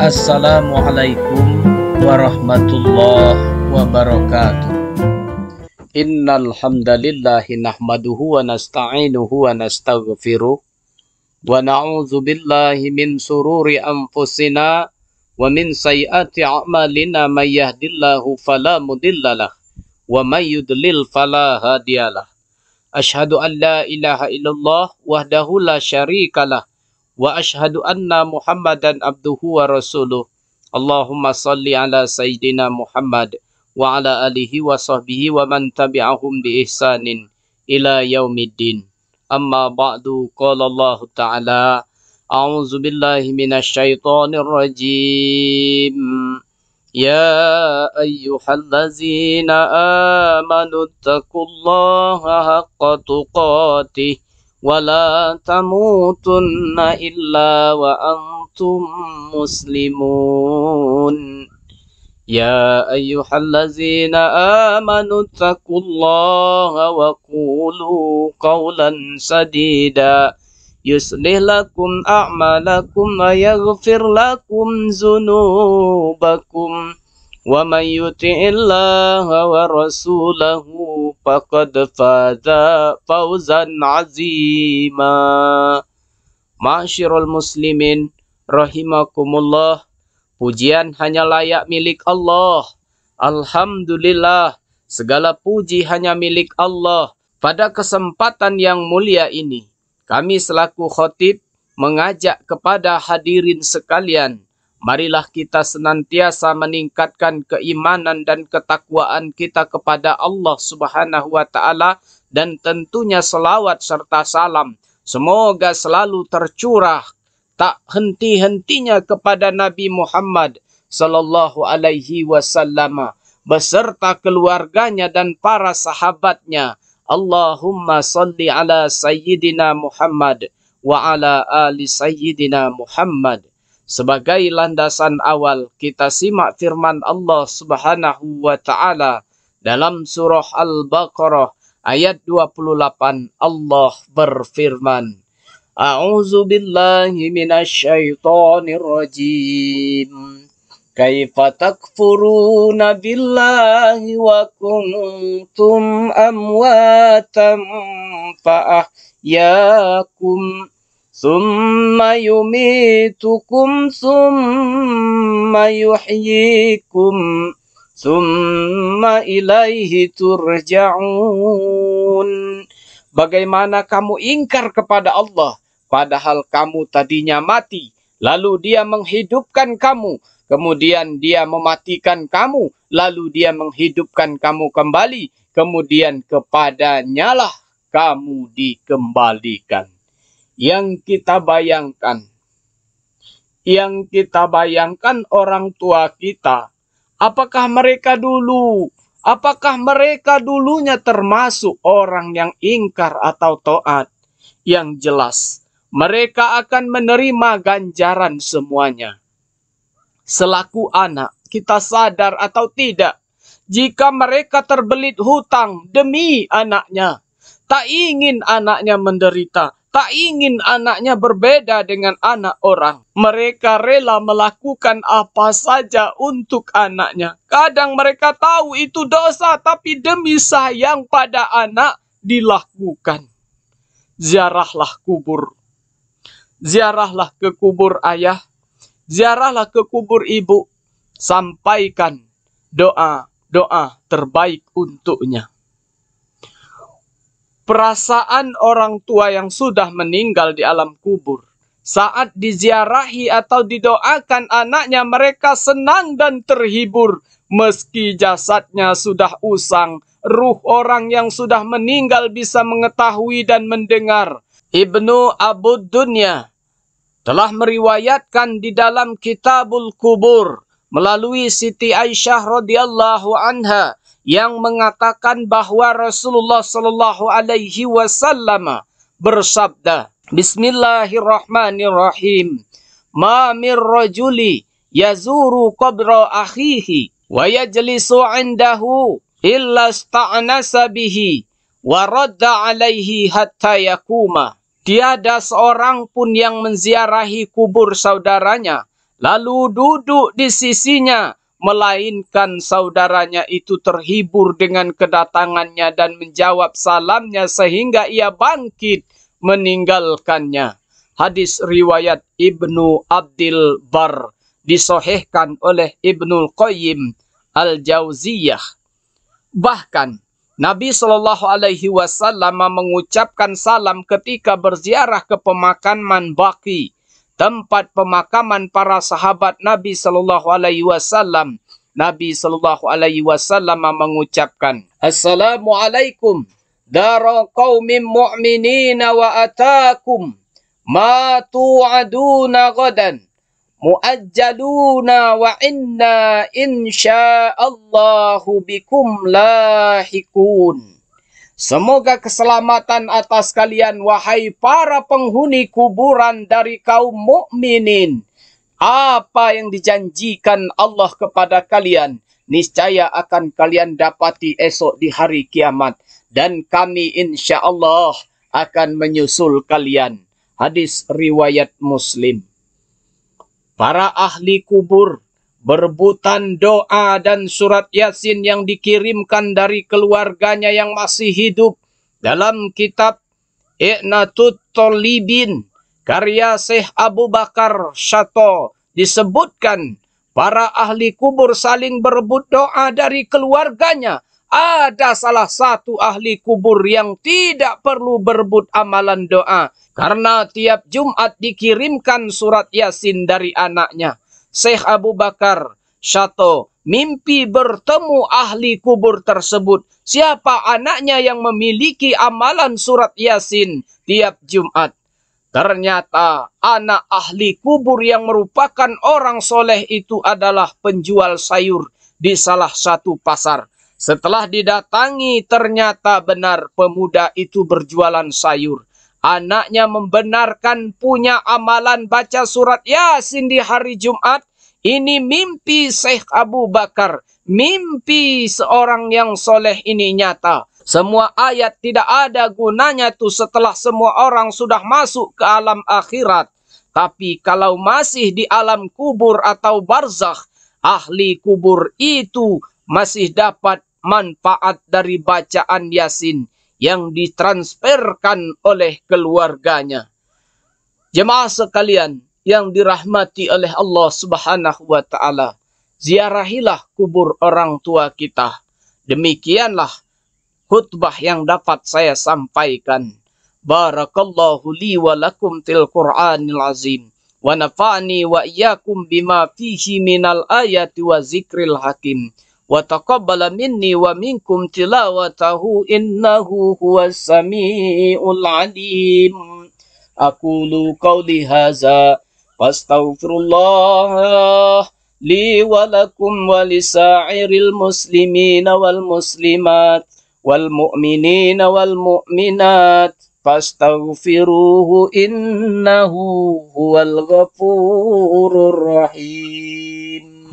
Assalamualaikum warahmatullahi wabarakatuh. Innal hamdalillahi nahmaduhu wa nasta'inuhu wa nastaghfiruh wa na'udzu billahi min sururi anfusina wa min sayyiati a'malina may yahdihillahu fala mudhillalah wa may yudlil fala hadiyalah. Asyhadu an la ilaha illallah wahdahu la syarikalah wa asyhadu anna Muhammadan abduhu wa rasuluh. Allahumma salli ala sayyidina Muhammad wa ala alihi wa sahbihi wa man tabi'ahum bi ihsanin ila yaumiddin. Amma ba'du, qala Allah ta'ala, a'udzu billahi minasy syaithanir rajim. Ya ayyuhallazina amanu taqullaha haqqa tuqatih wa la tamutunna illa wa antum muslimun. Ya ayyuhallazina amanu taqullaha wa qulu qawlan sadida yuslih lakum a'malakum wa yaghfir lakum dzunubakum wa man yuti'illaha wa rasulahu faqad faza fawzan azima. Ma'asyiral muslimin rahimakumullah, pujian hanya layak milik Allah. Alhamdulillah, segala puji hanya milik Allah. Pada kesempatan yang mulia ini, kami selaku khatib mengajak kepada hadirin sekalian, marilah kita senantiasa meningkatkan keimanan dan ketakwaan kita kepada Allah Subhanahu wa Ta'ala, dan tentunya selawat serta salam semoga selalu tercurah tak henti-hentinya kepada Nabi Muhammad sallallahu alaihi wasallam beserta keluarganya dan para sahabatnya. Allahumma salli ala sayyidina Muhammad wa ala ali sayyidina Muhammad. Sebagai landasan awal, kita simak firman Allah Subhanahu wa Ta'ala dalam surah Al-Baqarah ayat 28. Allah berfirman, A'udzu billahi minasy syaithanir rajim. Kaifa takfuruna billahi wa kuntum amwatan fa ahyakum thumma yumitukum thumma yuhyikum thumma ilaihi turja'un. Bagaimana kamu ingkar kepada Allah padahal kamu tadinya mati, lalu Dia menghidupkan kamu, kemudian Dia mematikan kamu, lalu Dia menghidupkan kamu kembali, kemudian kepadanya lah kamu dikembalikan. Yang kita bayangkan orang tua kita, apakah mereka dulunya termasuk orang yang ingkar atau taat? Yang jelas, mereka akan menerima ganjaran semuanya. Selaku anak, kita sadar atau tidak, jika mereka terbelit hutang demi anaknya, tak ingin anaknya menderita, tak ingin anaknya berbeda dengan anak orang, mereka rela melakukan apa saja untuk anaknya. Kadang mereka tahu itu dosa, tapi demi sayang pada anak dilakukan. Ziarahlah kubur. Ziarahlah ke kubur ayah. Ziarahlah ke kubur ibu. Sampaikan doa-doa terbaik untuknya. Perasaan orang tua yang sudah meninggal di alam kubur, saat diziarahi atau didoakan anaknya, mereka senang dan terhibur. Meski jasadnya sudah usang, ruh orang yang sudah meninggal bisa mengetahui dan mendengar. Ibnu Abu Dunya telah meriwayatkan di dalam Kitabul Kubur melalui Siti Aisyah radhiyallahu anha yang mengatakan bahwa Rasulullah sallallahu alaihi wasallam bersabda, Bismillahirrahmanirrahim. Ma mir rajuli yazuru qabra akhihi wa yajlisu indahu illa sta'nasa bihi wa radda alaihi hatta yakuma. Tiada seorang pun yang menziarahi kubur saudaranya, lalu duduk di sisinya, melainkan saudaranya itu terhibur dengan kedatangannya dan menjawab salamnya sehingga ia bangkit meninggalkannya. Hadis riwayat Ibnu Abdil Bar, disahihkan oleh Ibnul Qayyim Al-Jauziyah. Bahkan Nabi Shallallahu Alaihi Wasallam mengucapkan salam ketika berziarah ke pemakaman Baqi, tempat pemakaman para sahabat Nabi Shallallahu Alaihi Wasallam. Nabi Shallallahu Alaihi Wasallam mengucapkan, Assalamualaikum dara qaumin mu'minina wa atakum ma tu'aduna gadan mu'ajjaluna wa inna insya'allahu bikum lahikun. Semoga keselamatan atas kalian, wahai para penghuni kuburan dari kaum mukminin. Apa yang dijanjikan Allah kepada kalian, niscaya akan kalian dapati esok di hari kiamat. Dan kami insya Allah akan menyusul kalian. Hadis riwayat Muslim. Para ahli kubur berebutan doa dan surat Yasin yang dikirimkan dari keluarganya yang masih hidup. Dalam kitab I'natut Thalibin karya Syekh Abu Bakar Syato disebutkan para ahli kubur saling berebut doa dari keluarganya. Ada salah satu ahli kubur yang tidak perlu berebut amalan doa, karena tiap Jumat dikirimkan surat Yasin dari anaknya. Syekh Abu Bakar Syato mimpi bertemu ahli kubur tersebut. Siapa anaknya yang memiliki amalan surat Yasin tiap Jumat? Ternyata anak ahli kubur yang merupakan orang soleh itu adalah penjual sayur di salah satu pasar. Setelah didatangi, ternyata benar pemuda itu berjualan sayur. Anaknya membenarkan punya amalan baca surat Yasin di hari Jumat. Ini mimpi Syekh Abu Bakar. Mimpi seorang yang soleh ini nyata. Semua ayat tidak ada gunanya tuh setelah semua orang sudah masuk ke alam akhirat. Tapi kalau masih di alam kubur atau barzakh, ahli kubur itu masih dapat manfaat dari bacaan Yasin yang ditransferkan oleh keluarganya. Jemaah sekalian yang dirahmati oleh Allah Subhanahu wa taala, ziarahilah kubur orang tua kita. Demikianlah khutbah yang dapat saya sampaikan. Barakallahu li wa lakum til Qur'anil azim wa nafa'ni wa iyyakum bima fihi minal ayati wa zikril hakim. Wa taqabbala minni wa minkum tilawatahu innahu huwas samiul alim. Aqulu qawli hadza wastaghfirullah li wa lakum wa lisa'iril muslimina wal muslimat wal mu'minina wal mu'minat fastaghfiruhu innahu huwal ghafurur rahim.